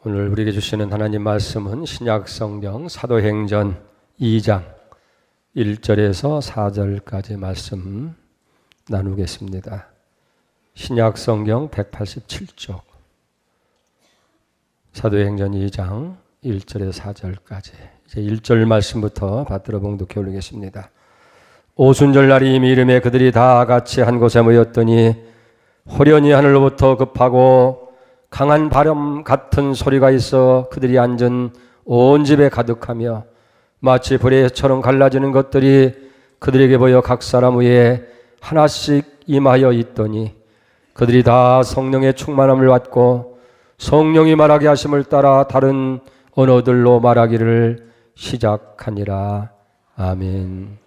오늘 우리에게 주시는 하나님 말씀은 신약성경 사도행전 2장 1절에서 4절까지 말씀 나누겠습니다. 신약성경 187쪽 사도행전 2장 1절에서 4절까지 이제 1절 말씀부터 받들어 봉독해 올리겠습니다. 오순절 날이 이미 이름에 그들이 다 같이 한 곳에 모였더니 호련히 하늘로부터 급하고 강한 바람 같은 소리가 있어 그들이 앉은 온 집에 가득하며 마치 불에처럼 갈라지는 것들이 그들에게 보여 각 사람 위에 하나씩 임하여 있더니 그들이 다 성령의 충만함을 받고 성령이 말하게 하심을 따라 다른 언어들로 말하기를 시작하니라. 아멘.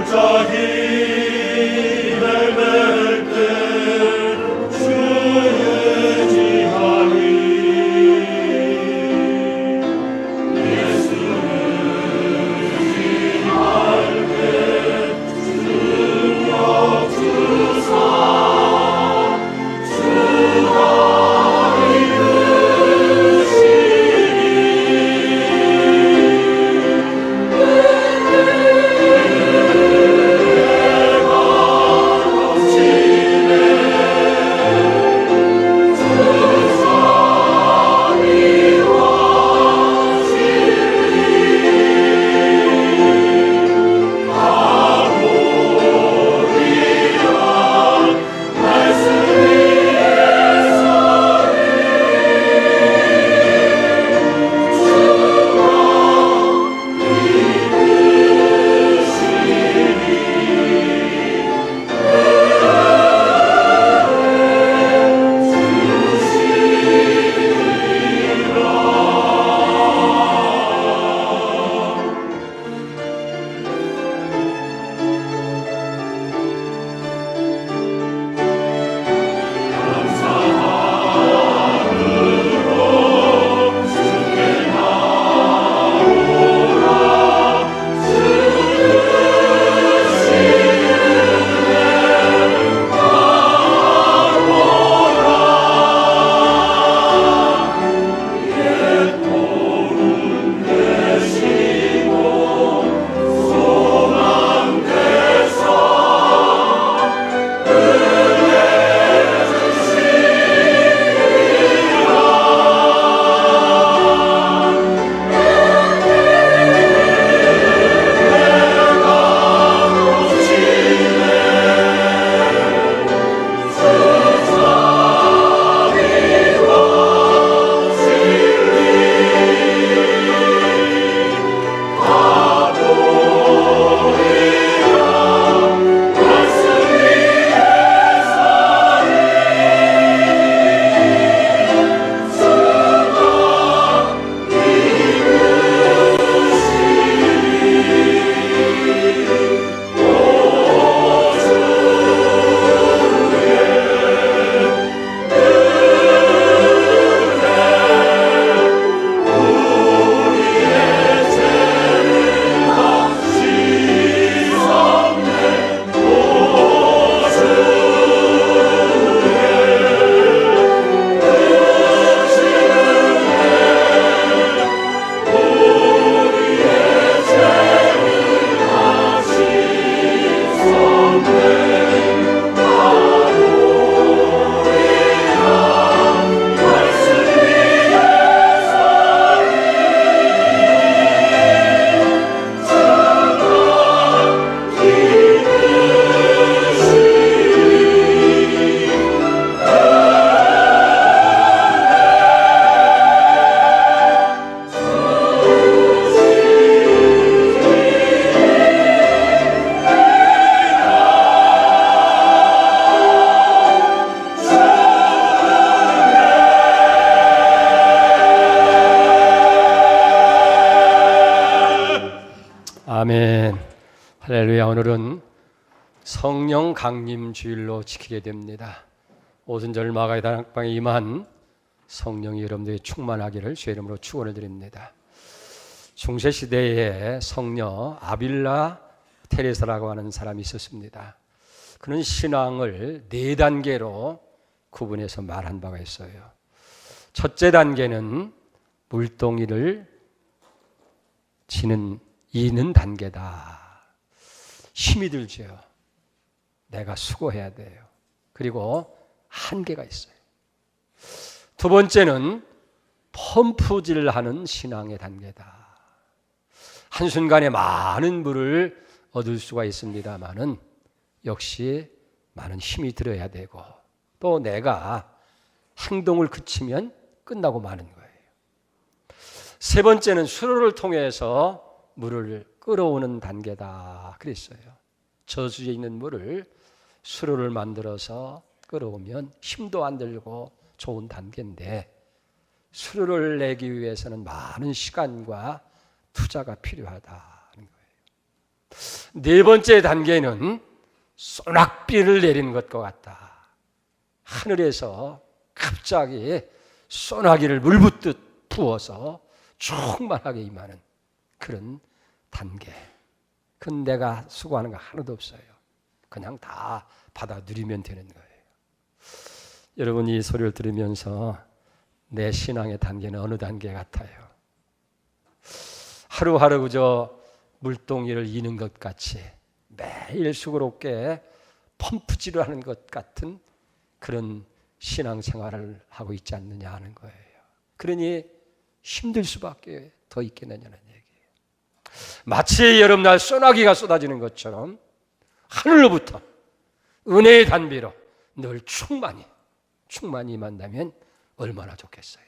주사 할렐루야. 오늘은 성령 강림 주일로 지키게 됩니다. 오순절 마가의 다락방에 임한 성령이 여러분들이 충만하기를 주의 이름으로 축원을 드립니다. 중세시대에 성녀 아빌라 테레사라고 하는 사람이 있었습니다. 그는 신앙을 4단계로 구분해서 말한 바가 있어요. 첫째 단계는 물동이를 이는 단계다. 힘이 들죠. 내가 수고해야 돼요. 그리고 한계가 있어요. 두 번째는 펌프질하는 신앙의 단계다. 한순간에 많은 물을 얻을 수가 있습니다만은 역시 많은 힘이 들어야 되고 또 내가 행동을 그치면 끝나고 마는 거예요. 세 번째는 수로를 통해서 물을 끌어오는 단계다 그랬어요. 저수지에 있는 물을 수로를 만들어서 끌어오면 힘도 안 들고 좋은 단계인데 수로를 내기 위해서는 많은 시간과 투자가 필요하다는 거예요. 네 번째 단계는 소낙비를 내리는 것과 같다. 하늘에서 갑자기 소나기를 물붓듯 부어서 충만하게 임하는 그런 단계. 그건 내가 수고하는 거 하나도 없어요. 그냥 다 받아 누리면 되는 거예요. 여러분 이 소리를 들으면서 내 신앙의 단계는 어느 단계 같아요? 하루하루 그저 물동이를 이는 것 같이 매일 수고롭게 펌프질을 하는 것 같은 그런 신앙생활을 하고 있지 않느냐 하는 거예요. 그러니 힘들 수밖에 더 있겠느냐는 얘기예요. 마치 여름날 소나기가 쏟아지는 것처럼 하늘로부터 은혜의 단비로 늘 충만히 임한다면 얼마나 좋겠어요.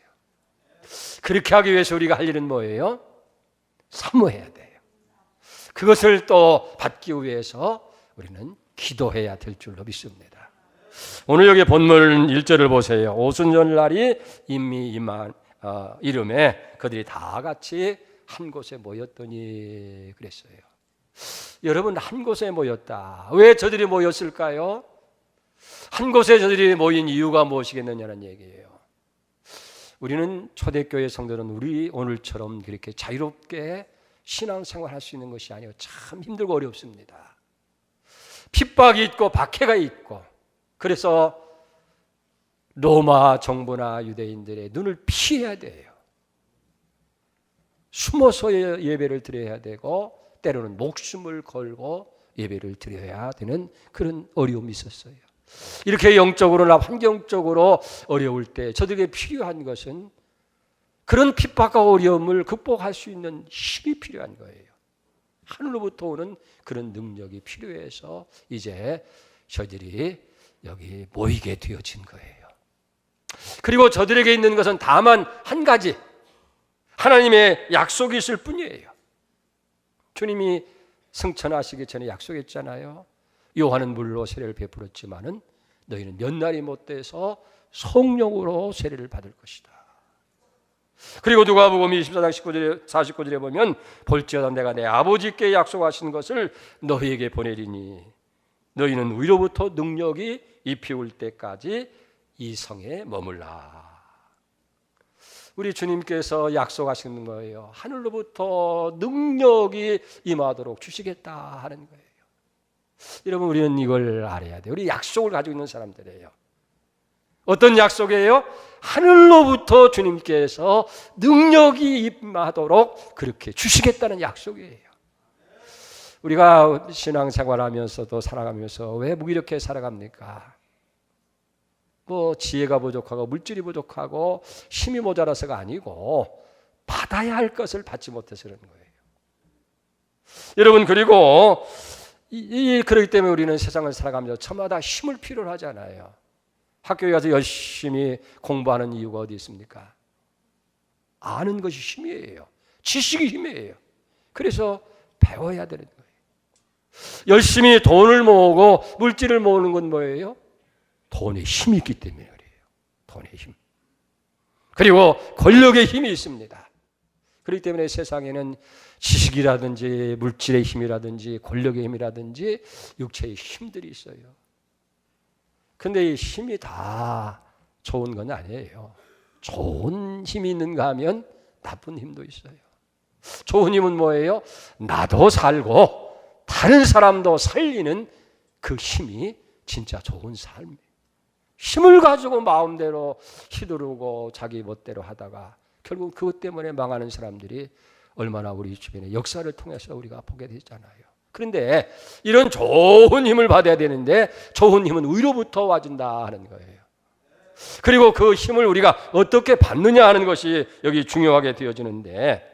그렇게 하기 위해서 우리가 할 일은 뭐예요? 사모해야 돼요. 그것을 또 받기 위해서 우리는 기도해야 될 줄로 믿습니다. 오늘 여기 본문 1절을 보세요. 오순절날이 임미 임한 이름에 그들이 다 같이 한 곳에 모였더니 그랬어요. 여러분 한 곳에 모였다. 왜 저들이 모였을까요? 한 곳에 저들이 모인 이유가 무엇이겠느냐는 얘기예요. 우리는 초대교회 성도는 우리 오늘처럼 그렇게 자유롭게 신앙생활 할 수 있는 것이 아니에요. 참 힘들고 어렵습니다. 핍박이 있고 박해가 있고 그래서 로마 정부나 유대인들의 눈을 피해야 돼요. 숨어서 예배를 드려야 되고 때로는 목숨을 걸고 예배를 드려야 되는 그런 어려움이 있었어요. 이렇게 영적으로나 환경적으로 어려울 때 저들에게 필요한 것은 그런 핍박과 어려움을 극복할 수 있는 힘이 필요한 거예요. 하늘로부터 오는 그런 능력이 필요해서 이제 저들이 여기 모이게 되어진 거예요. 그리고 저들에게 있는 것은 다만 한 가지 하나님의 약속이 있을 뿐이에요. 주님이 승천하시기 전에 약속했잖아요. 요한은 물로 세례를 베풀었지만은 너희는 몇 날이 못 돼서 성령으로 세례를 받을 것이다. 그리고 누가복음 24장 19절에 49절에 보면 볼지어다 내가 내 아버지께 약속하신 것을 너희에게 보내리니 너희는 위로부터 능력이 입히올 때까지 이 성에 머물라. 우리 주님께서 약속하시는 거예요. 하늘로부터 능력이 임하도록 주시겠다 하는 거예요. 여러분 우리는 이걸 알아야 돼요. 우리 약속을 가지고 있는 사람들이에요. 어떤 약속이에요? 하늘로부터 주님께서 능력이 임하도록 그렇게 주시겠다는 약속이에요. 우리가 신앙생활하면서도 살아가면서 왜 무기력해 살아갑니까? 뭐 지혜가 부족하고 물질이 부족하고 힘이 모자라서가 아니고 받아야 할 것을 받지 못해서 그런 거예요. 여러분 그리고 그렇기 때문에 우리는 세상을 살아가면서 저마다 힘을 필요로 하잖아요. 학교에 가서 열심히 공부하는 이유가 어디 있습니까? 아는 것이 힘이에요. 지식이 힘이에요. 그래서 배워야 되는 거예요. 열심히 돈을 모으고 물질을 모으는 건 뭐예요? 돈에 힘이 있기 때문에 그래요. 돈의 힘. 그리고 권력의 힘이 있습니다. 그렇기 때문에 세상에는 지식이라든지 물질의 힘이라든지 권력의 힘이라든지 육체의 힘들이 있어요. 근데 이 힘이 다 좋은 건 아니에요. 좋은 힘이 있는가 하면 나쁜 힘도 있어요. 좋은 힘은 뭐예요? 나도 살고 다른 사람도 살리는 그 힘이 진짜 좋은 삶이에요. 힘을 가지고 마음대로 휘두르고 자기 멋대로 하다가 결국 그것 때문에 망하는 사람들이 얼마나 우리 주변에 역사를 통해서 우리가 보게 되잖아요. 그런데 이런 좋은 힘을 받아야 되는데 좋은 힘은 위로부터 와준다 하는 거예요. 그리고 그 힘을 우리가 어떻게 받느냐 하는 것이 여기 중요하게 되어지는데,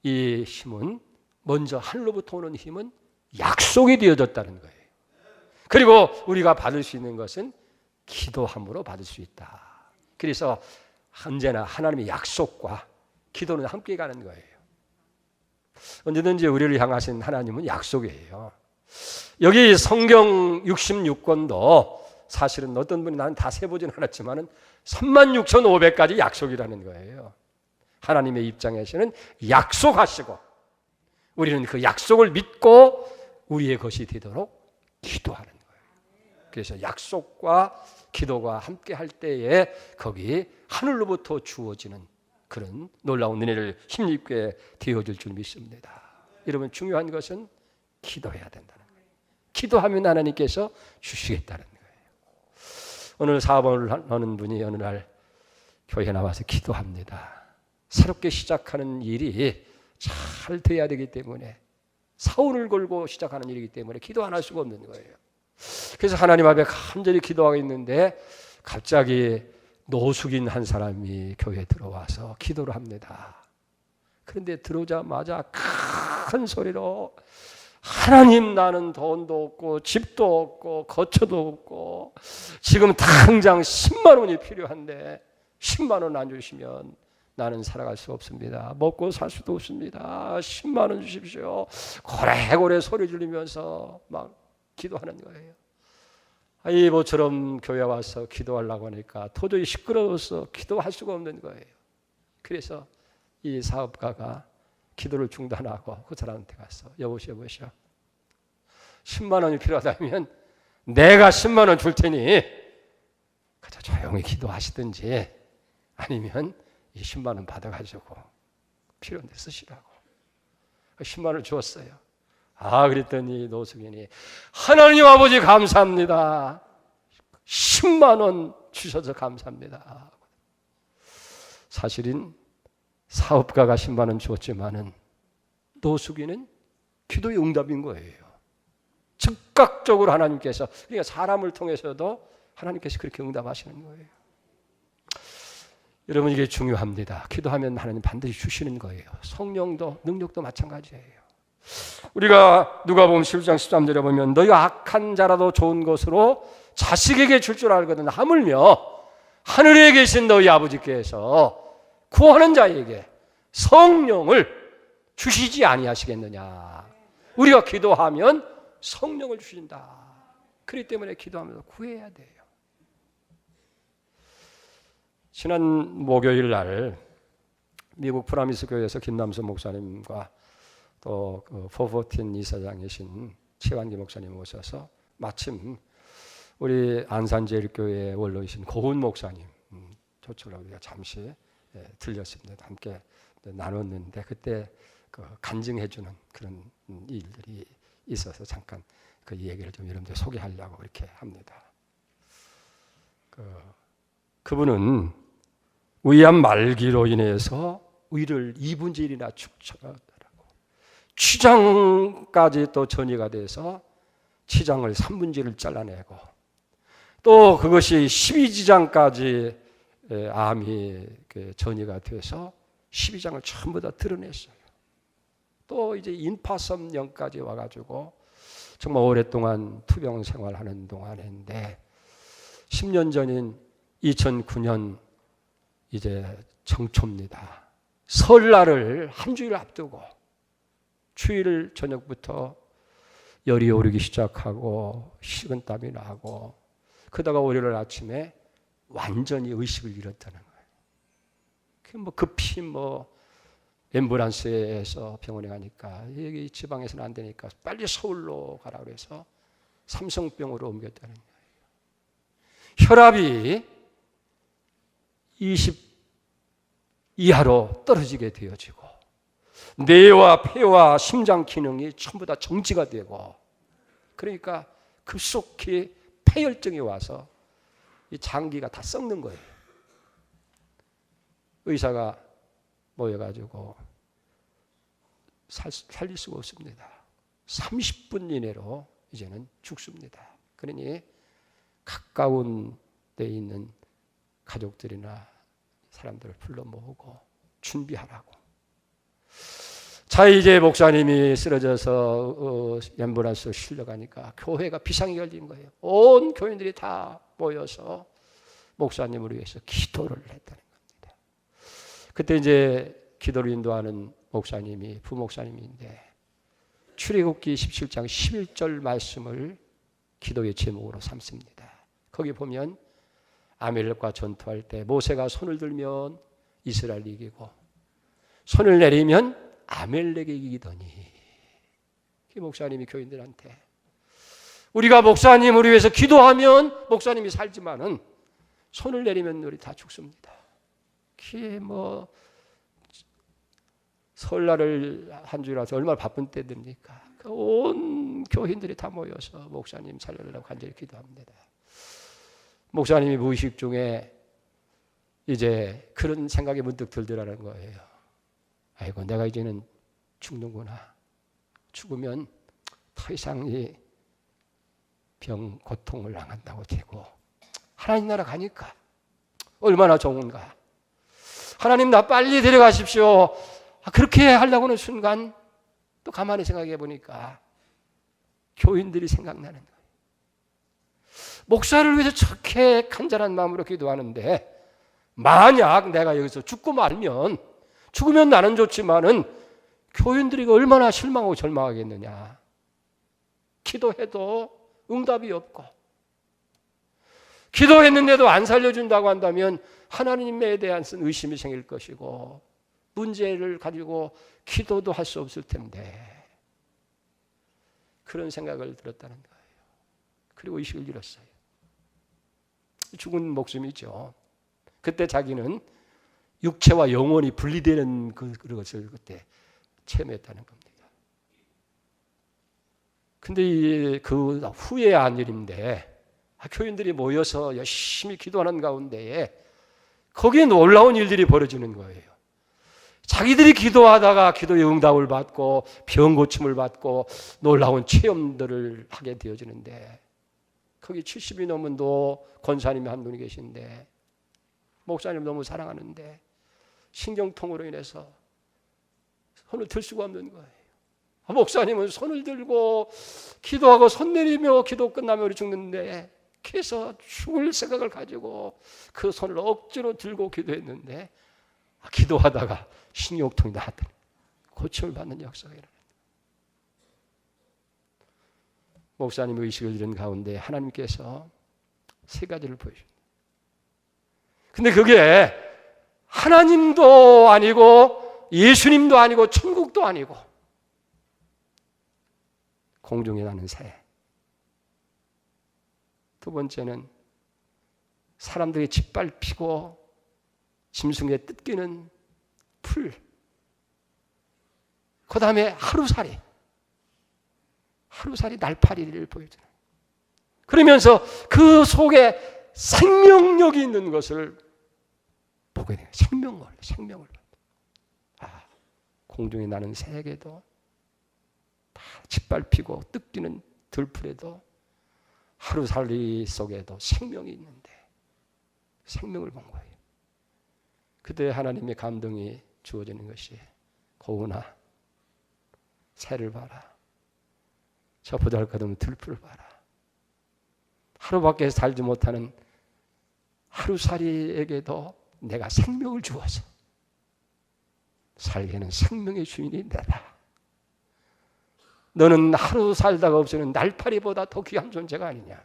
이 힘은 먼저 하늘로부터 오는 힘은 약속이 되어졌다는 거예요. 그리고 우리가 받을 수 있는 것은 기도함으로 받을 수 있다. 그래서 언제나 하나님의 약속과 기도는 함께 가는 거예요. 언제든지 우리를 향하신 하나님은 약속이에요. 여기 성경 66권도 사실은 어떤 분이 나는 다 세보진 않았지만 36,500가지 약속이라는 거예요. 하나님의 입장에서는 약속하시고 우리는 그 약속을 믿고 우리의 것이 되도록 기도하는 거예요. 그래서 약속과 기도가 함께 할 때에 거기 하늘로부터 주어지는 그런 놀라운 은혜를 힘입게 되어질 줄 믿습니다. 여러분, 중요한 것은 기도해야 된다는 거예요. 기도하면 하나님께서 주시겠다는 거예요. 오늘 사업을 하는 분이 어느 날 교회에 나와서 기도합니다. 새롭게 시작하는 일이 잘 돼야 되기 때문에, 사원을 걸고 시작하는 일이기 때문에 기도 안 할 수가 없는 거예요. 그래서 하나님 앞에 간절히 기도하고 있는데 갑자기 노숙인 한 사람이 교회에 들어와서 기도를 합니다. 그런데 들어오자마자 큰 소리로, 하나님, 나는 돈도 없고 집도 없고 거처도 없고 지금 당장 10만 원이 필요한데 10만 원 안 주시면 나는 살아갈 수 없습니다. 먹고 살 수도 없습니다. 10만 원 주십시오. 고래고래 소리 지르면서 막 기도하는 거예요. 이 모처럼 교회 와서 기도하려고 하니까 도저히 시끄러워서 기도할 수가 없는 거예요. 그래서 이 사업가가 기도를 중단하고 그 사람한테 가서, 여보시오 10만 원이 필요하다면 내가 10만 원 줄 테니 그저 조용히 기도하시든지 아니면 이 10만 원 받아가지고 필요한 데 쓰시라고 10만 원을 주었어요. 그랬더니 노숙인이, 하나님 아버지 감사합니다. 10만 원 주셔서 감사합니다. 사실은 사업가가 10만 원 주었지만은 노숙인은 기도의 응답인 거예요. 즉각적으로 하나님께서, 그러니까 사람을 통해서도 하나님께서 그렇게 응답하시는 거예요. 여러분, 이게 중요합니다. 기도하면 하나님 반드시 주시는 거예요. 성령도 능력도 마찬가지예요. 우리가 누가복음 11장 13절에 보면, 너희가 악한 자라도 좋은 것으로 자식에게 줄 줄 알거든 하물며 하늘에 계신 너희 아버지께서 구하는 자에게 성령을 주시지 아니하시겠느냐. 우리가 기도하면 성령을 주신다. 그렇기 때문에 기도하면서 구해야 돼요. 지난 목요일 날 미국 프라미스 교회에서 김남수 목사님과 또 포포틴 이사장이신 최완기 목사님 오셔서 마침 우리 안산제일교회 원로이신 고은 목사님 초청을 우리가 잠시 들렸습니다. 함께 나눴는데 그때 간증해주는 그런 일들이 있어서 잠깐 그 얘기를 좀 여러분들 소개하려고 이렇게 합니다. 그분은 위암 말기로 인해서 위를 2분의 1이나 축처하더라고. 취장까지 또 전이가 돼서 치장을 3분의 1을 잘라내고, 또 그것이 12지장까지 암이 전이가 돼서 12장을 전부 다 드러냈어요. 또 이제 인파섬령까지 와가지고 정말 오랫동안 투병 생활하는 동안인데 10년 전인 2009년 이제 정초입니다. 설날을 한 주일 앞두고 주일 저녁부터 열이 오르기 시작하고 식은땀이 나고, 그러다가 월요일 아침에 완전히 의식을 잃었다는 거예요. 급히 엠브란스에서 병원에 가니까 여기 지방에서는 안 되니까 빨리 서울로 가라 그래서 삼성병으로 옮겼다는 거예요. 혈압이 20 이하로 떨어지게 되어지고 뇌와 폐와 심장 기능이 전부 다 정지가 되고, 그러니까 급속히 폐혈증이 와서 이 장기가 다 썩는 거예요. 의사가 모여가지고 살릴 수가 없습니다. 30분 이내로 이제는 죽습니다. 그러니 가까운 데 있는 가족들이나 사람들을 불러 모으고 준비하라고. 자, 이제 목사님이 쓰러져서 앰뷸런스로 실려가니까 교회가 비상이 걸린 거예요. 온 교인들이 다 모여서 목사님을 위해서 기도를 했다는 겁니다. 그때 이제 기도를 인도하는 목사님이 부목사님인데 출애굽기 17장 11절 말씀을 기도의 제목으로 삼습니다. 거기 보면 아멜렉과 전투할 때 모세가 손을 들면 이스라엘이 이기고 손을 내리면 아멜렉이 이기더니, 목사님이 교인들한테 우리가 목사님을 위해서 기도하면 목사님이 살지만은 손을 내리면 우리 다 죽습니다. 그게 뭐 설날을 한 주라서 얼마나 바쁜 때 됩니까? 온 교인들이 다 모여서 목사님 살려달라고 간절히 기도합니다. 목사님이 무의식 중에 이제 그런 생각이 문득 들더라는 거예요. 아이고, 내가 이제는 죽는구나. 죽으면 더 이상 이 병, 고통을 당한다고 되고 하나님 나라 가니까 얼마나 좋은가. 하나님 나 빨리 데려가십시오. 그렇게 하려고는 순간 또 가만히 생각해 보니까 교인들이 생각나는 거예요. 목사를 위해서 저렇게 간절한 마음으로 기도하는데 만약 내가 여기서 죽고 말면, 죽으면 나는 좋지만은 교인들이 얼마나 실망하고 절망하겠느냐. 기도해도 응답이 없고 기도했는데도 안 살려준다고 한다면 하나님에 대한 의심이 생길 것이고 문제를 가지고 기도도 할 수 없을 텐데, 그런 생각을 들었다는 거예요. 그리고 의식을 잃었어요. 죽은 목숨이죠. 그때 자기는 육체와 영혼이 분리되는 그것을 그때 체험했다는 겁니다. 근데 그 후에 한 일인데 교인들이 모여서 열심히 기도하는 가운데에 거기에 놀라운 일들이 벌어지는 거예요. 자기들이 기도하다가 기도의 응답을 받고 병 고침을 받고 놀라운 체험들을 하게 되어지는데, 거기 70이 넘은 권사님이 한 분이 계신데 목사님 너무 사랑하는데 신경통으로 인해서 손을 들 수가 없는 거예요. 목사님은 손을 들고 기도하고 손 내리며 기도 끝나면 우리 죽는데, 그래서 죽을 생각을 가지고 그 손을 억지로 들고 기도했는데 기도하다가 신경통이 나왔더니 고침을 받는 역사가 일어납니다. 목사님의 의식을 잃은 가운데 하나님께서 세 가지를 보여줍니다. 근데 그게 하나님도 아니고 예수님도 아니고 천국도 아니고 공중에 나는 새. 두 번째는 사람들이 짓밟히고 짐승에 뜯기는 풀. 그 다음에 하루살이 날파리를 보여주는. 그러면서 그 속에 생명력이 있는 것을 보게 돼요. 생명을. 공중에 나는 새에게도 다 짓밟히고 뜯기는 들풀에도 하루살이 속에도 생명이 있는데 생명을 본 거예요. 그때 하나님의 감동이 주어지는 것이, 고은아, 새를 봐라. 저 보잘것없는 들풀을 봐라. 하루밖에 살지 못하는 하루살이에게도 내가 생명을 주어서 살게는 생명의 주인이 내다. 너는 하루 살다가 없어지는 날파리보다 더 귀한 존재가 아니냐.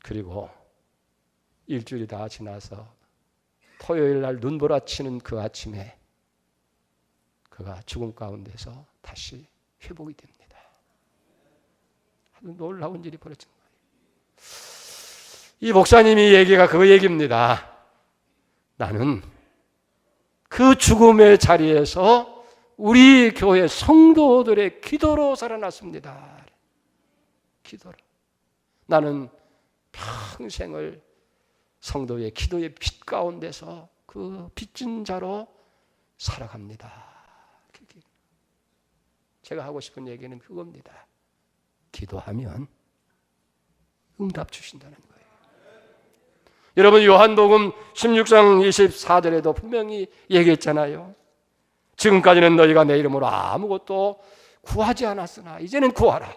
그리고 일주일이 다 지나서 토요일 날 눈보라치는 그 아침에 그가 죽음 가운데서 다시 회복이 됩니다. 아주 놀라운 일이 벌어진 거예요. 이 목사님이 얘기가 그 얘기입니다. 나는 그 죽음의 자리에서 우리 교회 성도들의 기도로 살아났습니다. 기도로. 나는 평생을 성도의 기도의 빛 가운데서 그 빚진 자로 살아갑니다. 제가 하고 싶은 얘기는 그겁니다. 기도하면 응답 주신다는 거예요. 여러분, 요한복음 16장 24절에도 분명히 얘기했잖아요. 지금까지는 너희가 내 이름으로 아무것도 구하지 않았으나 이제는 구하라.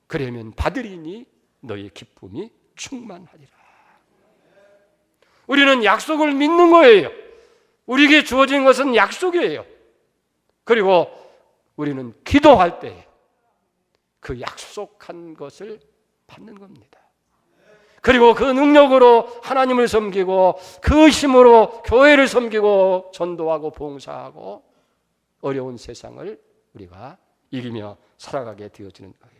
그러면 받으리니 너희의 기쁨이 충만하리라. 우리는 약속을 믿는 거예요. 우리에게 주어진 것은 약속이에요. 그리고 우리는 기도할 때 그 약속한 것을 받는 겁니다. 그리고 그 능력으로 하나님을 섬기고 그 힘으로 교회를 섬기고 전도하고 봉사하고 어려운 세상을 우리가 이기며 살아가게 되어지는 거예요.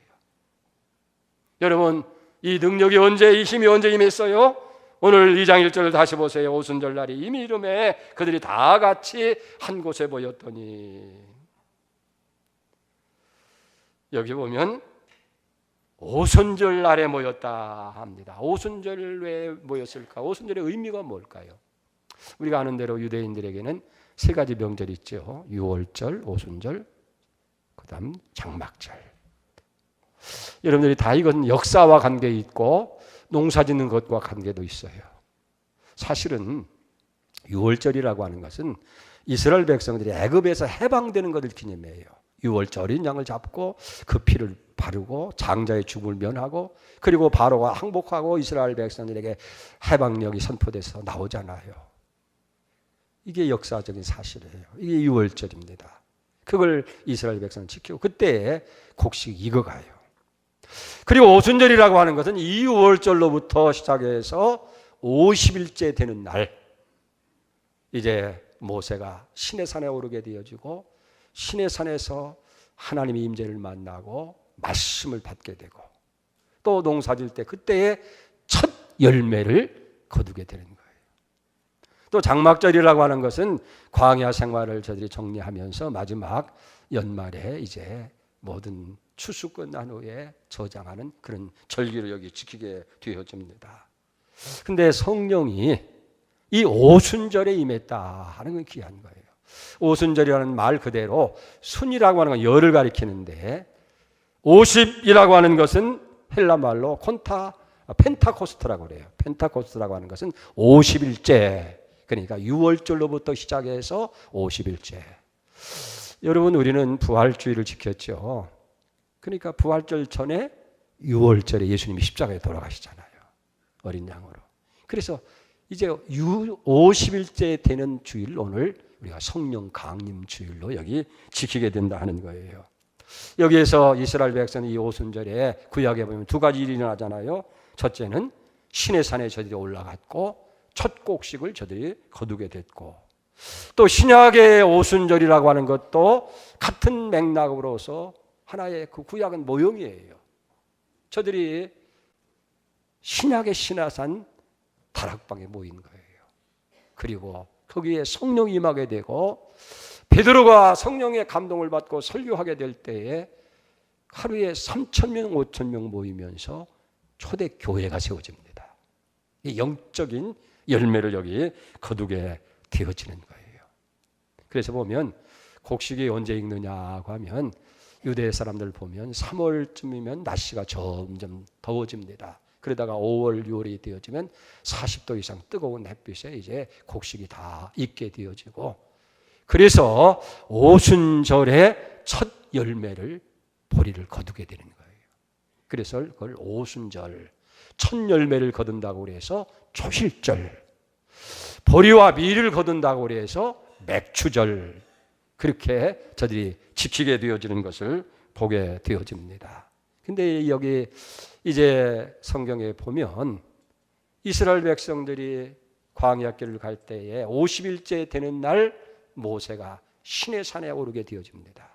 여러분, 이 능력이 언제, 이 힘이 언제 임했어요? 오늘 2장 1절을 다시 보세요. 오순절날이 이미 이름에 그들이 다 같이 한 곳에 모였더니, 여기 보면 오순절 날에 모였다 합니다. 오순절 왜 모였을까? 오순절의 의미가 뭘까요? 우리가 아는 대로 유대인들에게는 세 가지 명절이 있죠. 유월절, 오순절, 그 다음 장막절. 여러분들이 다 이건 역사와 관계 있고 농사 짓는 것과 관계도 있어요. 사실은 유월절이라고 하는 것은 이스라엘 백성들이 애굽에서 해방되는 것을 기념해요. 유월절 어린 양을 잡고 그 피를 바르고 장자의 죽음을 면하고, 그리고 바로가 항복하고 이스라엘 백성들에게 해방력이 선포돼서 나오잖아요. 이게 역사적인 사실이에요. 이게 유월절입니다. 그걸 이스라엘 백성은 지키고 그때 곡식이 익어가요. 그리고 오순절이라고 하는 것은 이 유월절로부터 시작해서 50일째 되는 날, 이제 모세가 시내산에 오르게 되어지고 시내산에서 하나님의 임재를 만나고 말씀을 받게 되고, 또 농사질 때 그때의 첫 열매를 거두게 되는 거예요. 또 장막절이라고 하는 것은 광야 생활을 저들이 정리하면서 마지막 연말에 이제 모든 추수 끝난 후에 저장하는 그런 절기를 여기 지키게 되어집니다. 근데 성령이 이 오순절에 임했다 하는 건 귀한 거예요. 오순절이라는 말 그대로 순이라고 하는 건 열을 가리키는데, 50이라고 하는 것은 헬라 말로 펜타코스트라고 그래요. 펜타코스트라고 하는 것은 50일째, 그러니까 6월절로부터 시작해서 50일째. 여러분, 우리는 부활주의를 지켰죠. 그러니까 부활절 전에 6월절에 예수님이 십자가에 돌아가시잖아요. 어린 양으로. 그래서 이제 50일째 되는 주일, 오늘 우리가 성령 강림 주일로 여기 지키게 된다 하는 거예요. 여기에서 이스라엘 백성이 이 오순절에 구약에 보면 두 가지 일이 일어나잖아요. 첫째는 시내산에 저들이 올라갔고 첫 곡식을 저들이 거두게 됐고, 또 신약의 오순절이라고 하는 것도 같은 맥락으로서 하나의 그 구약은 모형이에요. 저들이 신약의 시내산 다락방에 모인 거예요. 그리고 거기에 성령이 임하게 되고 베드로가 성령의 감동을 받고 설교하게 될 때에 하루에 3,000명, 5,000명 모이면서 초대 교회가 세워집니다. 이 영적인 열매를 여기 거두게 되어지는 거예요. 그래서 보면 곡식이 언제 익느냐고 하면 유대 사람들 보면 3월쯤이면 날씨가 점점 더워집니다. 그러다가 5월, 6월이 되어지면 40도 이상 뜨거운 햇빛에 이제 곡식이 다 익게 되어지고, 그래서 오순절에 첫 열매를 보리를 거두게 되는 거예요. 그래서 그걸 오순절, 첫 열매를 거둔다고 그래서 초실절, 보리와 밀을 거둔다고 그래서 맥추절, 그렇게 저들이 지키게 되어지는 것을 보게 되어집니다. 근데 여기 이제 성경에 보면 이스라엘 백성들이 광야길을 갈 때에 50일째 되는 날 모세가 시내 산에 오르게 되어집니다.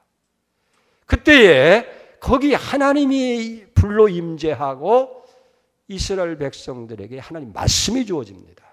그때에 거기 하나님이 불로 임재하고 이스라엘 백성들에게 하나님 말씀이 주어집니다.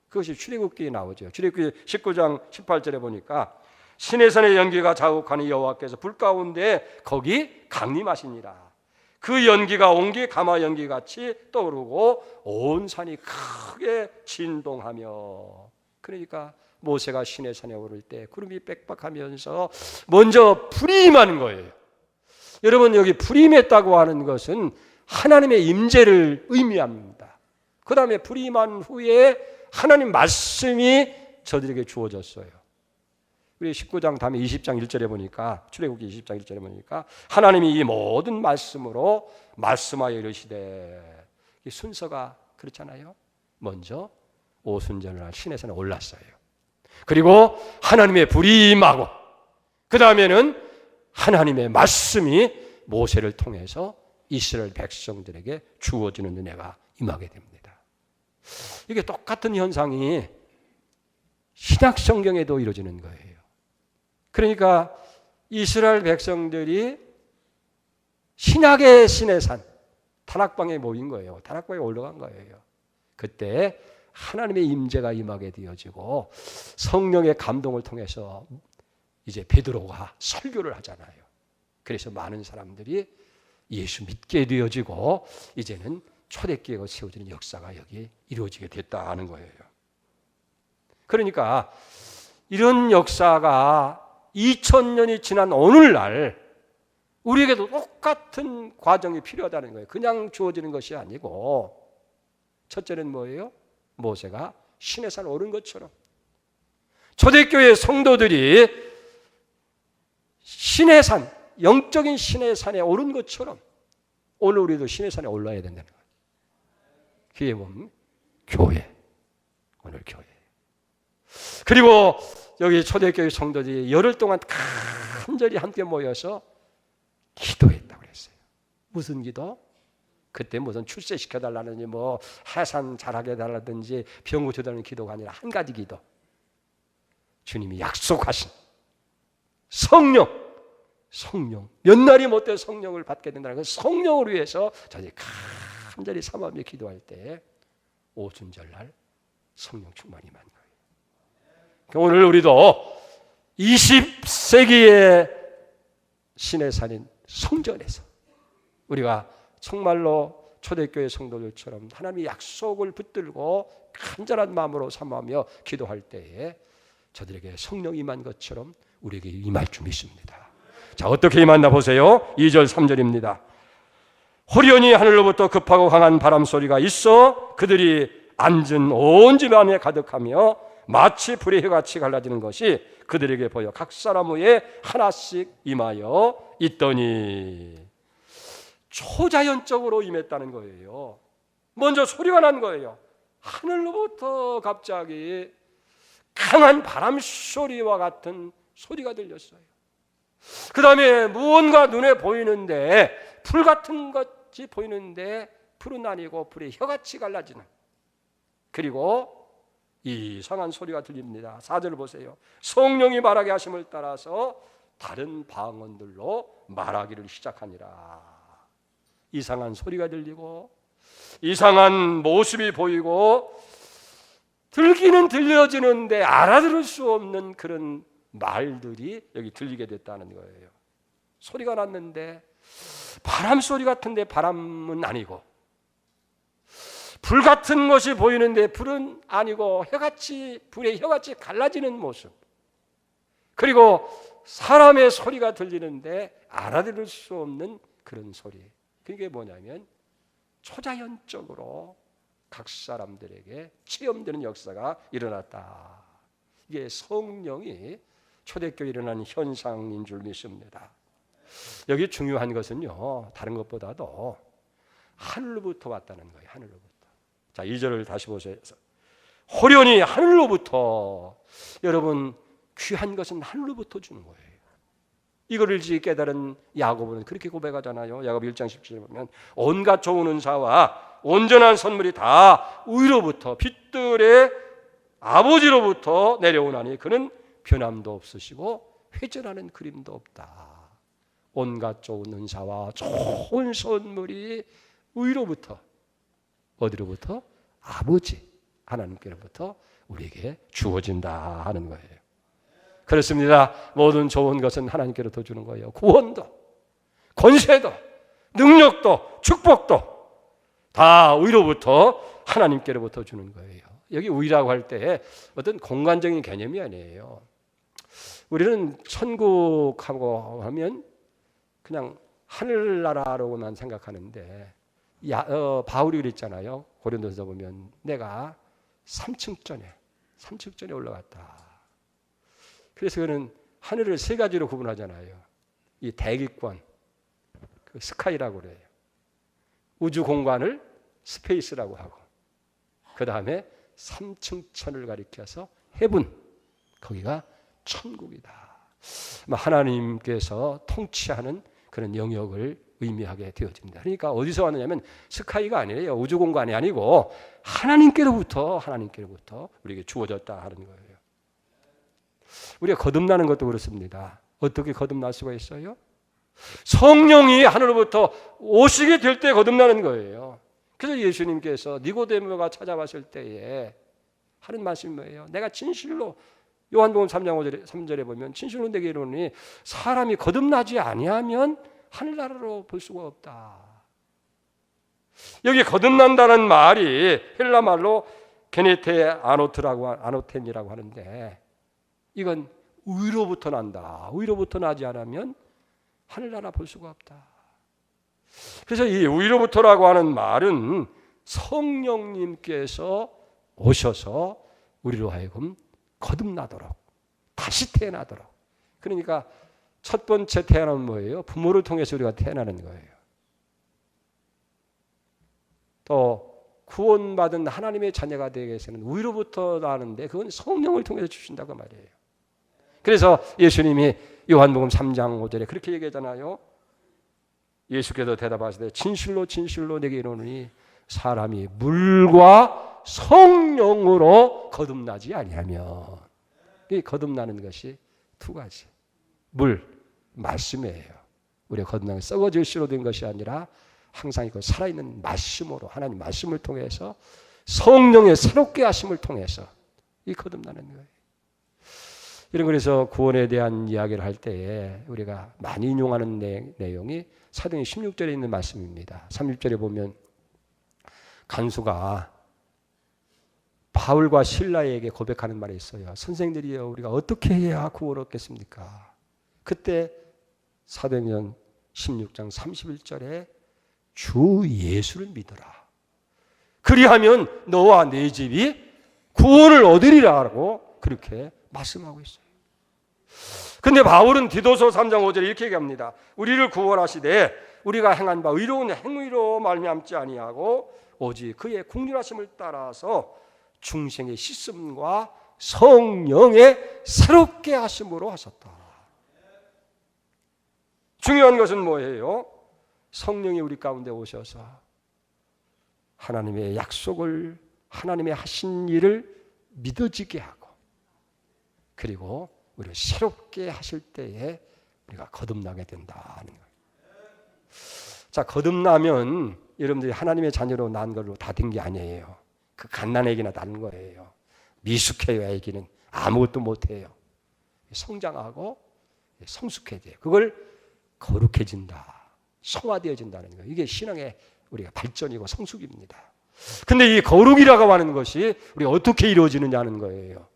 그것이 출애굽기에 나오죠. 출애굽기 19장 18절에 보니까 시내산의 연기가 자욱하니 여호와께서 불 가운데 거기 강림하시니라. 그 연기가 온기 가마 연기같이 떠오르고 온 산이 크게 진동하며, 그러니까 모세가 시내산에 오를 때 구름이 빽빽하면서 먼저 불이 임하는 거예요. 여러분, 여기 불이 임했다고 하는 것은 하나님의 임재를 의미합니다. 그 다음에 불이 임한 후에 하나님 말씀이 저들에게 주어졌어요. 우리 19장 다음에 20장 1절에 보니까, 출애굽기 20장 1절에 보니까 하나님이 이 모든 말씀으로 말씀하여 이르시되, 이 순서가 그렇잖아요. 먼저 오순절날 시내산에 올랐어요. 그리고 하나님의 불이 임하고, 그 다음에는 하나님의 말씀이 모세를 통해서 이스라엘 백성들에게 주어지는 은혜가 임하게 됩니다. 이게 똑같은 현상이 신약 성경에도 이루어지는 거예요. 그러니까 이스라엘 백성들이 신약의 시내산 다락방에 모인 거예요. 다락방에 올라간 거예요. 그때 하나님의 임재가 임하게 되어지고 성령의 감동을 통해서 이제 베드로가 설교를 하잖아요. 그래서 많은 사람들이 예수 믿게 되어지고 이제는 초대교회가 세워지는 역사가 여기 이루어지게 됐다는 거예요. 그러니까 이런 역사가 2000년이 지난 오늘날 우리에게도 똑같은 과정이 필요하다는 거예요. 그냥 주어지는 것이 아니고, 첫째는 뭐예요? 모세가 시내산 오른 것처럼 초대교회 성도들이 시내산, 영적인 시내산에 오른 것처럼 오늘 우리도 시내산에 올라야 된다는 거예요. 그게 뭡니까? 교회. 오늘 교회. 그리고 여기 초대교회 성도들이 열흘 동안 간절히 함께 모여서 기도했다고 그랬어요. 무슨 기도? 그때 무슨 출세시켜달라든지 뭐 해산 잘하게 해달라든지 병 고쳐달라는 기도가 아니라 한 가지 기도. 주님이 약속하신 성령, 몇 날이 못돼 성령을 받게 된다는 그 성령을 위해서 저희 간절히 삼하며 기도할 때 오순절날 성령 충만이 임한 거예요. 오늘 우리도 20세기의 시내산인 성전에서 우리가 정말로 초대교회 성도들처럼 하나님의 약속을 붙들고 간절한 마음으로 삼하며 기도할 때에 저들에게 성령 임한 것처럼 우리에게 임할 줄 믿습니다. 자, 어떻게 임한다 보세요. 2절 3절입니다. 호련히 하늘로부터 급하고 강한 바람 소리가 있어 그들이 앉은 온 집안에 가득하며 마치 불의 혀같이 갈라지는 것이 그들에게 보여 각 사람 위에 하나씩 임하여 있더니, 초자연적으로 임했다는 거예요. 먼저 소리가 난 거예요. 하늘로부터 갑자기 강한 바람 소리와 같은 소리가 들렸어요. 그 다음에 무언가 눈에 보이는데, 불 같은 것이 보이는데 불은 아니고 불의 혀같이 갈라지는, 그리고 이상한 소리가 들립니다. 4절 보세요. 성령이 말하게 하심을 따라서 다른 방언들로 말하기를 시작하니라. 이상한 소리가 들리고 이상한 모습이 보이고 들기는 들려지는데 알아들을 수 없는 그런 말들이 여기 들리게 됐다는 거예요. 소리가 났는데 바람 소리 같은데 바람은 아니고, 불 같은 것이 보이는데 불은 아니고 불의 혀같이 갈라지는 모습, 그리고 사람의 소리가 들리는데 알아들을 수 없는 그런 소리. 그게 뭐냐면 초자연적으로 각 사람들에게 체험되는 역사가 일어났다. 이게 성령이 초대교회에 일어난 현상인 줄 믿습니다. 여기 중요한 것은요, 다른 것보다도 하늘로부터 왔다는 거예요. 하늘로부터. 자, 2절을 다시 보세요. 호련히 하늘로부터. 여러분, 귀한 것은 하늘로부터 주는 거예요. 이거를 깨달은 야고보는 그렇게 고백하잖아요. 야고보 1장 17절에 보면 온갖 좋은 은사와 온전한 선물이 다 위로부터 빛들의 아버지로부터 내려오나니 그는 변함도 없으시고 회전하는 그림도 없다. 온갖 좋은 은사와 좋은 선물이 위로부터, 어디로부터? 아버지 하나님께로부터 우리에게 주어진다 하는 거예요. 그렇습니다. 모든 좋은 것은 하나님께로부터 주는 거예요. 구원도, 권세도, 능력도, 축복도 다 위로부터 하나님께로부터 주는 거예요. 여기 위라고 할 때 어떤 공간적인 개념이 아니에요. 우리는 천국하고 하면 그냥 하늘나라로만 생각하는데 바울이 그랬잖아요. 고린도서 보면 내가 3층전에 올라갔다. 그래서 그는 하늘을 세 가지로 구분하잖아요. 이 대기권, 그 스카이라고 그래요. 우주 공간을 스페이스라고 하고, 그 다음에 3층천을 가리켜서 헤븐, 거기가 천국이다. 하나님께서 통치하는 그런 영역을 의미하게 되어집니다. 그러니까 어디서 왔느냐면 스카이가 아니에요. 우주 공간이 아니고 하나님께로부터 우리에게 주어졌다 하는 거예요. 우리가 거듭나는 것도 그렇습니다. 어떻게 거듭날 수가 있어요? 성령이 하늘로부터 오시게 될 때 거듭나는 거예요. 그래서 예수님께서 니고데모가 찾아왔을 때에 하는 말씀이 뭐예요? 내가 진실로, 요한복음 3장 3절에 보면 진실로 내게 이르노니 사람이 거듭나지 아니하면 하늘나라로 볼 수가 없다. 여기 거듭난다는 말이 헬라 말로 게네테 아노텐이라고 하는데, 이건 위로부터 난다. 위로부터 나지 않으면 하늘나라 볼 수가 없다. 그래서 이 위로부터라고 하는 말은 성령님께서 오셔서 우리로 하여금 거듭나도록, 다시 태어나도록. 그러니까 첫 번째 태어나는 뭐예요? 부모를 통해서 우리가 태어나는 거예요. 또 구원받은 하나님의 자녀가 되기 위해서는 위로부터 나는데 그건 성령을 통해서 주신다고 말이에요. 그래서 예수님이 요한복음 3장 5절에 그렇게 얘기하잖아요. 예수께서 대답하시되 진실로 진실로 내게 이르노니 사람이 물과 성령으로 거듭나지 아니하면, 이 거듭나는 것이 두 가지. 물, 말씀이에요. 우리가 거듭나는 썩어질 씨로 된 것이 아니라 항상 이거 살아있는 말씀으로, 하나님 말씀을 통해서 성령의 새롭게 하심을 통해서 이 거듭나는 거예요. 이런, 그래서 구원에 대한 이야기를 할 때에 우리가 많이 인용하는 내용이 사도행 16절에 있는 말씀입니다. 30절에 보면 간수가 바울과 실라에게 고백하는 말이 있어요. 선생들이여, 우리가 어떻게 해야 구원 얻겠습니까? 그때 사도행전 16장 31절에 주 예수를 믿어라. 그리하면 너와 네 집이 구원을 얻으리라고 그렇게 말씀하고 있어요. 근데 바울은 디도서 3장 5절에 이렇게 얘기합니다. 우리를 구원하시되 우리가 행한 바 의로운 행위로 말미암지 아니하고 오직 그의 긍휼하심을 따라서 중생의 씻음과 성령의 새롭게 하심으로 하셨다. 중요한 것은 뭐예요? 성령이 우리 가운데 오셔서 하나님의 약속을, 하나님의 하신 일을 믿어지게 하고, 그리고 우리를 새롭게 하실 때에 우리가 거듭나게 된다는 거예요. 자, 거듭나면 여러분들이 하나님의 자녀로 난 걸로 다 된 게 아니에요. 그 갓난아기나 난 거예요. 미숙해요. 아기는 아무것도 못해요. 성장하고 성숙해져요. 그걸 거룩해진다, 성화되어진다는 거예요. 이게 신앙의 우리가 발전이고 성숙입니다. 근데 이 거룩이라고 하는 것이 우리가 어떻게 이루어지느냐는 거예요.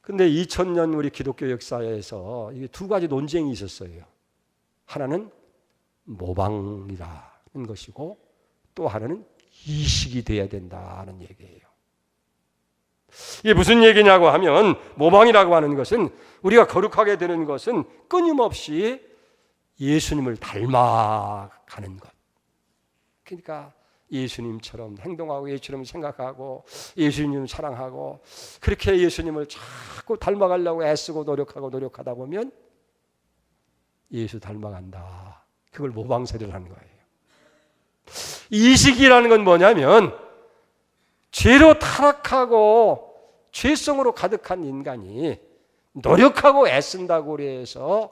근데 2000년 우리 기독교 역사에서 이게 두 가지 논쟁이 있었어요. 하나는 모방이라는 것이고 또 하나는 이식이 돼야 된다는 얘기예요. 이게 무슨 얘기냐고 하면, 모방이라고 하는 것은 우리가 거룩하게 되는 것은 끊임없이 예수님을 닮아가는 것. 그러니까 예수님처럼 행동하고 예수님을 생각하고 예수님을 사랑하고 그렇게 예수님을 자꾸 닮아가려고 애쓰고 노력하다 보면 예수 닮아간다. 그걸 모방설이를 하는 거예요. 이식이라는 건 뭐냐면 죄로 타락하고 죄성으로 가득한 인간이 노력하고 애쓴다고 해서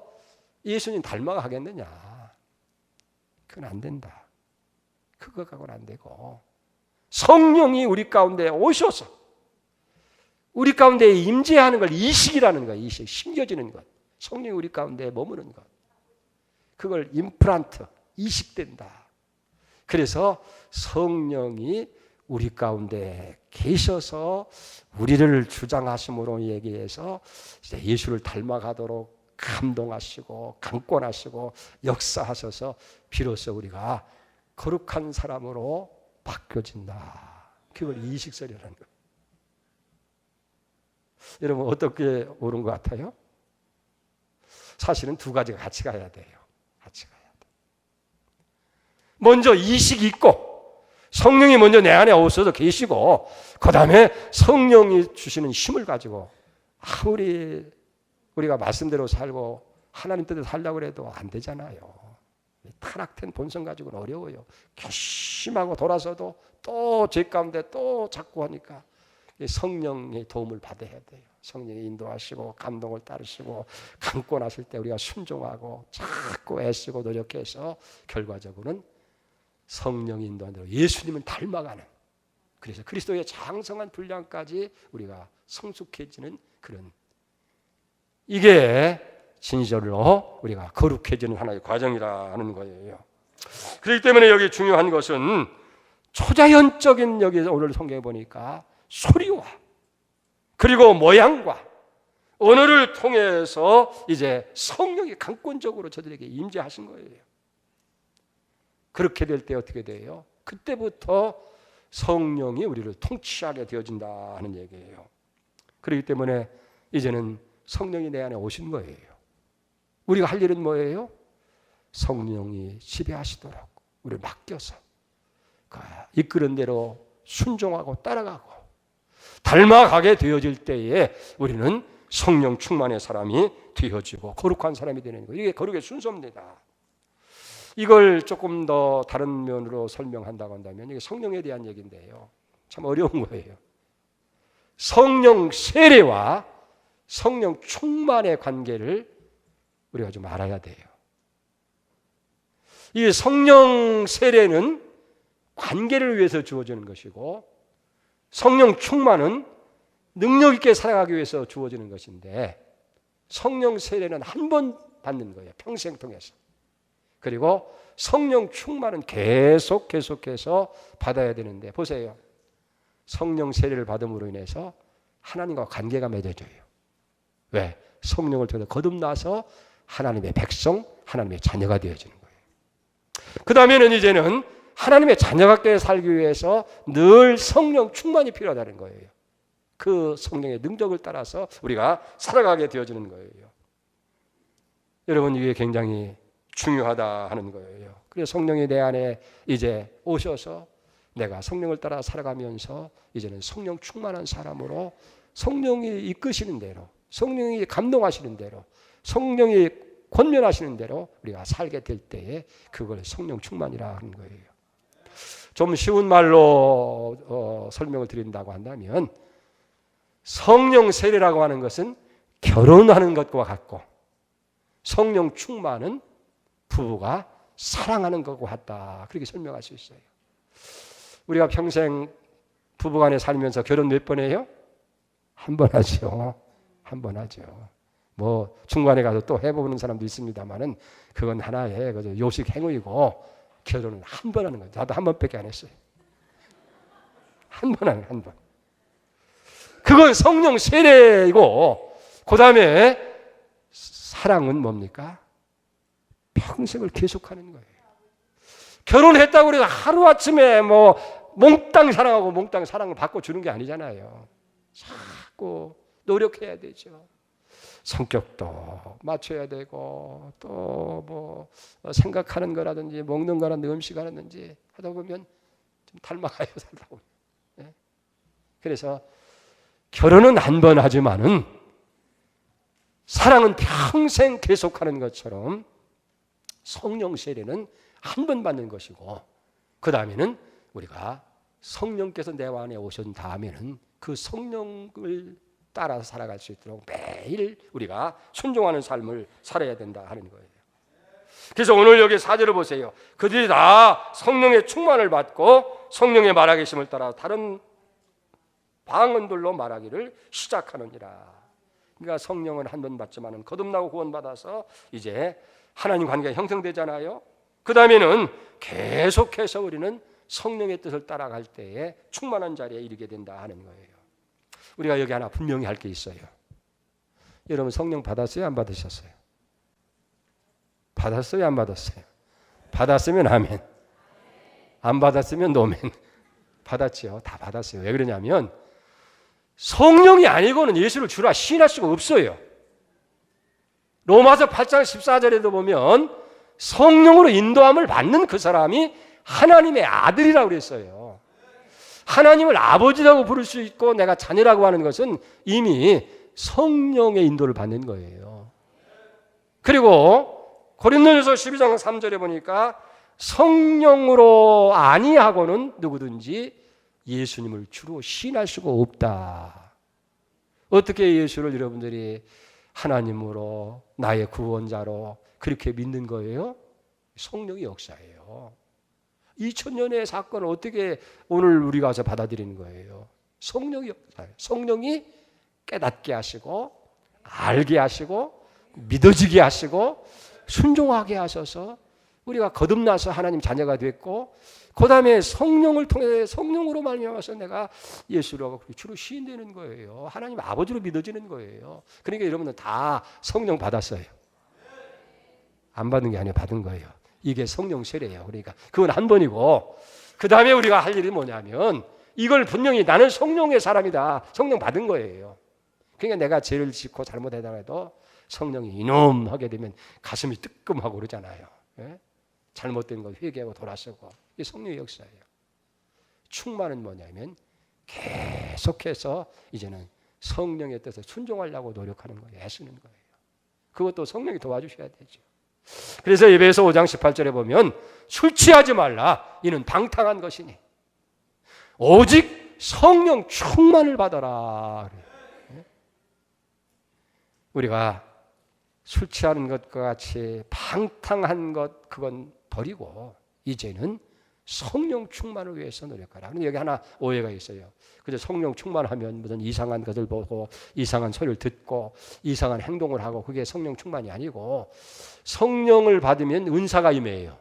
예수님 닮아가겠느냐? 그건 안 된다. 그거 갖고는 안 되고, 성령이 우리 가운데 오셔서 우리 가운데 임재하는 걸 이식이라는 거야. 이식, 심겨지는 것. 성령이 우리 가운데 머무는 것. 그걸 임플란트, 이식된다. 그래서 성령이 우리 가운데 계셔서 우리를 주장하심으로 얘기해서 이제 예수를 닮아가도록 감동하시고 강권하시고 역사하셔서 비로소 우리가 거룩한 사람으로 바뀌어진다. 그걸 이식설이라는 거예요. 여러분 어떻게 옳은 것 같아요? 사실은 두 가지가 같이 가야 돼요. 같이 가야 돼. 먼저 이식 있고 성령이 먼저 내 안에 오셔서 계시고 그 다음에 성령이 주시는 힘을 가지고 아무리 우리가 말씀대로 살고 하나님 뜻대로 살려고 해도 안 되잖아요. 타락된 본성 가지고는 어려워요. 결심하고 돌아서도 또 죄 가운데 또 자꾸 하니까 성령의 도움을 받아야 돼요. 성령이 인도하시고 감동을 따르시고 강권하실 때 우리가 순종하고 자꾸 애쓰고 노력해서 결과적으로는 성령이 인도한 대로 예수님을 닮아가는, 그래서 그리스도의 장성한 분량까지 우리가 성숙해지는 그런, 이게 진실로 우리가 거룩해지는 하나의 과정이라 하는 거예요. 그렇기 때문에 여기 중요한 것은 초자연적인, 여기서 오늘 성경에 보니까 소리와 그리고 모양과 언어를 통해서 이제 성령이 강권적으로 저들에게 임재하신 거예요. 그렇게 될 때 어떻게 돼요? 그때부터 성령이 우리를 통치하게 되어진다 하는 얘기예요. 그렇기 때문에 이제는 성령이 내 안에 오신 거예요. 우리가 할 일은 뭐예요? 성령이 지배하시도록 우리를 맡겨서 이끄는 대로 순종하고 따라가고 닮아가게 되어질 때에 우리는 성령 충만의 사람이 되어지고 거룩한 사람이 되는 거예요. 이게 거룩의 순서입니다. 이걸 조금 더 다른 면으로 설명한다고 한다면 이게 성령에 대한 얘기인데요. 참 어려운 거예요. 성령 세례와 성령 충만의 관계를 우리가 좀 알아야 돼요. 이 성령 세례는 관계를 위해서 주어지는 것이고 성령 충만은 능력 있게 살아가기 위해서 주어지는 것인데 성령 세례는 한 번 받는 거예요. 평생 통해서. 그리고 성령 충만은 계속해서 받아야 되는데 보세요. 성령 세례를 받음으로 인해서 하나님과 관계가 맺어져요. 왜? 성령을 통해서 거듭나서 하나님의 백성, 하나님의 자녀가 되어지는 거예요. 그 다음에는 이제는 하나님의 자녀가 살기 위해서 늘 성령 충만이 필요하다는 거예요. 그 성령의 능력을 따라서 우리가 살아가게 되어지는 거예요. 여러분 이게 굉장히 중요하다 하는 거예요. 그래서 성령이 내 안에 이제 오셔서 내가 성령을 따라 살아가면서 이제는 성령 충만한 사람으로 성령이 이끄시는 대로, 성령이 감동하시는 대로, 성령이 권면하시는 대로 우리가 살게 될 때에 그걸 성령 충만이라 하는 거예요. 좀 쉬운 말로 설명을 드린다고 한다면 성령 세례라고 하는 것은 결혼하는 것과 같고 성령 충만은 부부가 사랑하는 것과 같다. 그렇게 설명할 수 있어요. 우리가 평생 부부간에 살면서 결혼 몇 번 해요? 한 번 하죠. 한 번 하죠. 뭐 중간에 가서 또 해보는 사람도 있습니다만은 그건 하나의 요식 행위고 결혼은 한 번 하는 거예요. 나도 한 번밖에 안 했어요. 한 번 하는 한 번. 그건 성령 세례이고 그 다음에 사랑은 뭡니까? 평생을 계속하는 거예요. 결혼했다고 해서 하루아침에 뭐 몽땅 사랑하고 몽땅 사랑을 받고 주는 게 아니잖아요. 자꾸 노력해야 되죠. 성격도 맞춰야 되고 또 뭐 생각하는 거라든지 먹는 거라든지 음식 하라든지 하다 보면 좀 닮아가요. 살다 보면. 네? 그래서 결혼은 한 번 하지만은 사랑은 평생 계속하는 것처럼 성령 세례는 한 번 받는 것이고 그 다음에는 우리가 성령께서 내 안에 오신 다음에는 그 성령을 따라서 살아갈 수 있도록 매일 우리가 순종하는 삶을 살아야 된다 하는 거예요. 그래서 오늘 여기 4절을 보세요. 그들이 다 성령의 충만을 받고 성령의 말하기심을 따라 다른 방언들로 말하기를 시작하느니라. 그러니까 성령은 한 번 받지만은 거듭나고 구원받아서 이제 하나님 관계가 형성되잖아요. 그 다음에는 계속해서 우리는 성령의 뜻을 따라갈 때에 충만한 자리에 이르게 된다 하는 거예요. 우리가 여기 하나 분명히 할 게 있어요. 여러분 성령 받았어요? 안 받으셨어요? 받았어요? 안 받았어요? 받았으면 아멘, 안 받았으면 노멘. 받았죠. 다 받았어요. 왜 그러냐면 성령이 아니고는 예수를 주라 시인할 수가 없어요. 로마서 8장 14절에도 보면 성령으로 인도함을 받는 그 사람이 하나님의 아들이라고 그랬어요. 하나님을 아버지라고 부를 수 있고 내가 자녀라고 하는 것은 이미 성령의 인도를 받는 거예요. 그리고 고린도전서 12장 3절에 보니까 성령으로 아니하고는 누구든지 예수님을 주로 시인할 수가 없다. 어떻게 예수를 여러분들이 하나님으로 나의 구원자로 그렇게 믿는 거예요? 성령의 역사예요. 2000년의 사건을 어떻게 오늘 우리가 와서 받아들이는 거예요? 성령의 역사예요. 성령이 깨닫게 하시고 알게 하시고 믿어지게 하시고 순종하게 하셔서 우리가 거듭나서 하나님 자녀가 됐고 그 다음에 성령을 통해 성령으로 말미암아서 내가 예수로 주로 시인되는 거예요. 하나님 아버지로 믿어지는 거예요. 그러니까 여러분은 다 성령 받았어요. 안 받은 게 아니라 받은 거예요. 이게 성령 세례예요. 그러니까 그건 한 번이고 그 다음에 우리가 할 일이 뭐냐면 이걸 분명히 나는 성령의 사람이다. 성령 받은 거예요. 그러니까 내가 죄를 짓고 잘못하더라도 성령이 이놈 하게 되면 가슴이 뜨끔하고 그러잖아요. 예? 잘못된 거 회개하고 돌아서고 이게 성령의 역사예요. 충만은 뭐냐면 계속해서 이제는 성령의 뜻에 순종하려고 노력하는 거예요. 애쓰는 거예요. 그것도 성령이 도와주셔야 되죠. 그래서 에베소 5장 18절에 보면 술 취하지 말라 이는 방탕한 것이니 오직 성령 충만을 받아라. 우리가 술 취하는 것과 같이 방탕한 것 그건 버리고 이제는 성령 충만을 위해서 노력하라. 그런데 여기 하나 오해가 있어요. 그저 성령 충만하면 무슨 이상한 것을 보고 이상한 소리를 듣고 이상한 행동을 하고 그게 성령 충만이 아니고 성령을 받으면 은사가 임해요.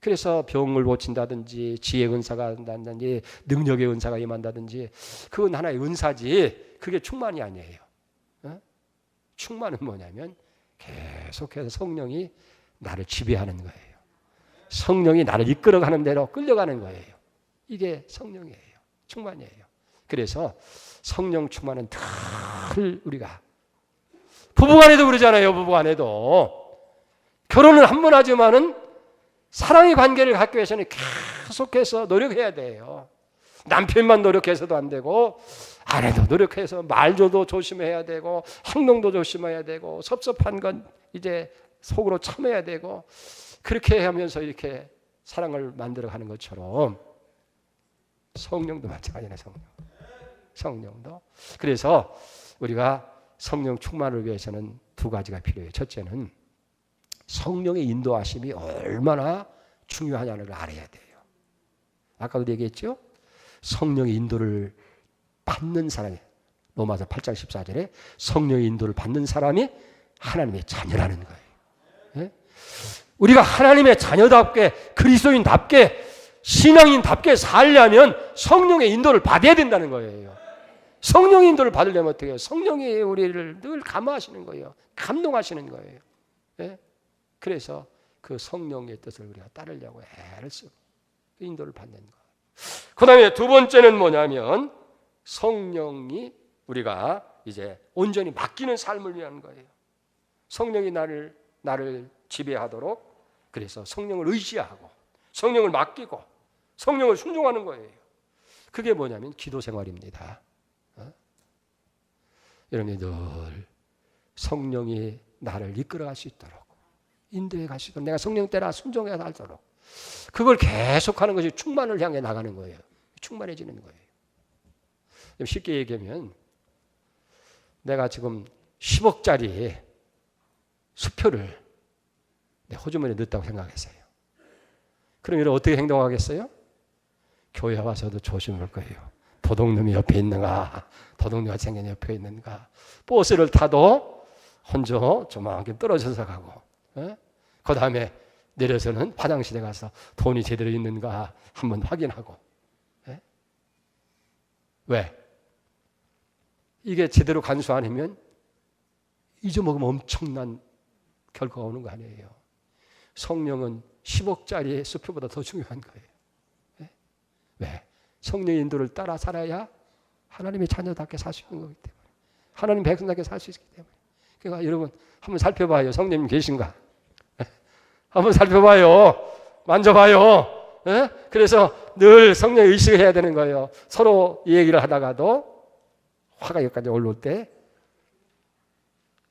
그래서 병을 고친다든지 지혜의 은사가 난다든지 능력의 은사가 임한다든지 그건 하나의 은사지 그게 충만이 아니에요. 충만은 뭐냐면 계속해서 성령이 나를 지배하는 거예요. 성령이 나를 이끌어가는 대로 끌려가는 거예요. 이게 성령이에요. 충만이에요. 그래서 성령 충만은 늘 우리가 부부간에도 그러잖아요. 부부간에도 결혼을 한 번 하지만은 사랑의 관계를 갖기 위해서는 계속해서 노력해야 돼요. 남편만 노력해서도 안 되고 아내도 노력해서 말조도 조심해야 되고 행동도 조심해야 되고 섭섭한 건 이제 속으로 참아야 되고 그렇게 하면서 이렇게 사랑을 만들어가는 것처럼 성령도 마찬가지네. 성령도. 그래서 우리가 성령 충만을 위해서는 두 가지가 필요해요. 첫째는 성령의 인도하심이 얼마나 중요하냐를 알아야 돼요. 아까도 얘기했죠? 성령의 인도를 받는 사람이 로마서 8장 14절에 성령의 인도를 받는 사람이 하나님의 자녀라는 거예요. 예? 우리가 하나님의 자녀답게 그리스도인답게 신앙인답게 살려면 성령의 인도를 받아야 된다는 거예요. 성령의 인도를 받으려면 어떻게 해요? 성령이 우리를 늘 감화하시는 거예요. 감동하시는 거예요. 예? 그래서 그 성령의 뜻을 우리가 따르려고 애를 쓰고 그 인도를 받는 거예요. 그 다음에 두 번째는 뭐냐면 성령이 우리가 이제 온전히 맡기는 삶을 위한 거예요. 성령이 나를 지배하도록 그래서 성령을 의지하고 성령을 맡기고 성령을 순종하는 거예요. 그게 뭐냐면 기도 생활입니다. 여러분이 늘 성령이 나를 이끌어갈 수 있도록 인도해 가시도록 내가 성령 따라 순종해 살도록 그걸 계속하는 것이 충만을 향해 나가는 거예요. 충만해지는 거예요. 쉽게 얘기하면 내가 지금 10억짜리 수표를 내 호주머니에 넣었다고 생각했어요. 그럼 이런 어떻게 행동하겠어요? 교회 와서도 조심할 거예요. 도둑놈이 옆에 있는가? 도둑놈이 생긴 옆에 있는가? 버스를 타도 혼자 조만큼 떨어져서 가고, 그 다음에 내려서는 화장실에 가서 돈이 제대로 있는가 한번 확인하고. 왜? 이게 제대로 간수 아니면 잊어먹으면 엄청난 결과가 오는 거 아니에요. 성령은 10억짜리 수표보다 더 중요한 거예요. 왜? 성령의 인도를 따라 살아야 하나님의 자녀답게 살 수 있는 거기 때문에, 하나님 백성답게 살 수 있기 때문에. 그러니까 여러분 한번 살펴봐요. 성령님 계신가? 한번 살펴봐요. 만져봐요. 그래서 늘 성령의 의식을 해야 되는 거예요. 서로 이 얘기를 하다가도 화가 여기까지 올라올 때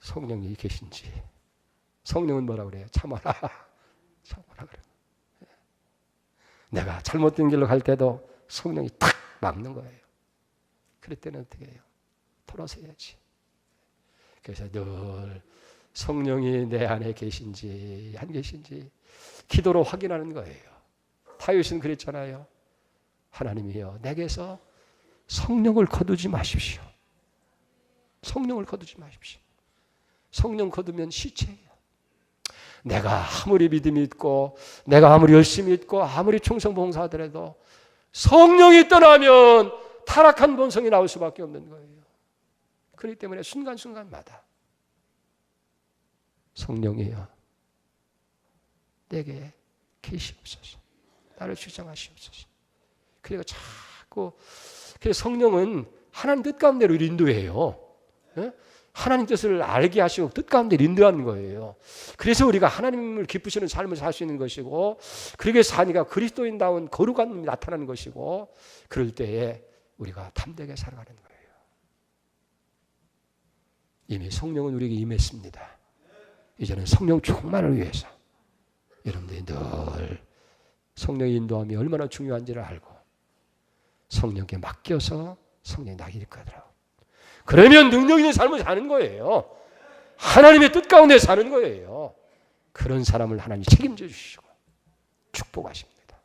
성령이 계신지. 성령은 뭐라고 그래요? 참아라. 참아라 그래요. 내가 잘못된 길로 갈 때도 성령이 탁 막는 거예요. 그럴 때는 어떻게 해요? 돌아서 해야지. 그래서 늘 성령이 내 안에 계신지 안 계신지 기도로 확인하는 거예요. 타유신 그랬잖아요. 하나님이여 내게서 성령을 거두지 마십시오. 성령을 거두지 마십시오. 성령 거두면 시체예요. 내가 아무리 믿음이 있고 내가 아무리 열심히 있고 아무리 충성봉사하더라도 성령이 떠나면 타락한 본성이 나올 수밖에 없는 거예요. 그렇기 때문에 순간순간마다 성령이여 내게 계시옵소서. 나를 주장하시옵소서. 그리고 자꾸 성령은 하나님 뜻 가운데로 인도해요. 하나님 뜻을 알게 하시고 뜻 가운데 인도하는 거예요. 그래서 우리가 하나님을 기쁘시는 삶을 살 수 있는 것이고 그렇게 사니까 그리스도인다운 거룩함이 나타나는 것이고 그럴 때에 우리가 담대하게 살아가는 거예요. 이미 성령은 우리에게 임했습니다. 이제는 성령 충만을 위해서 여러분들이 늘 성령의 인도함이 얼마나 중요한지를 알고 성령께 맡겨서 성령이 나를 이끌어가더라고. 그러면 능력 있는 삶을 사는 거예요. 하나님의 뜻 가운데 사는 거예요. 그런 사람을 하나님이 책임져 주시고 축복하십니다.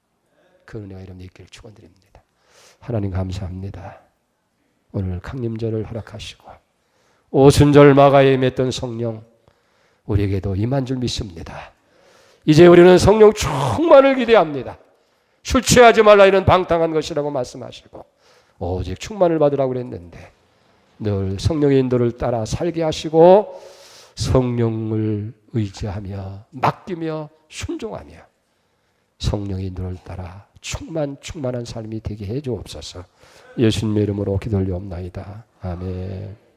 그 은혜가 여러분들 있기를 축원드립니다. 하나님 감사합니다. 오늘 강림절을 허락하시고 오순절 마가에 임했던 성령 우리에게도 임한 줄 믿습니다. 이제 우리는 성령 충만을 기대합니다. 술 취하지 말라 이런 방탕한 것이라고 말씀하시고 오직 충만을 받으라고 그랬는데 늘 성령의 인도를 따라 살게 하시고 성령을 의지하며 맡기며 순종하며 성령의 인도를 따라 충만한 삶이 되게 해 주옵소서. 예수님의 이름으로 기도 올려옵나이다. 아멘.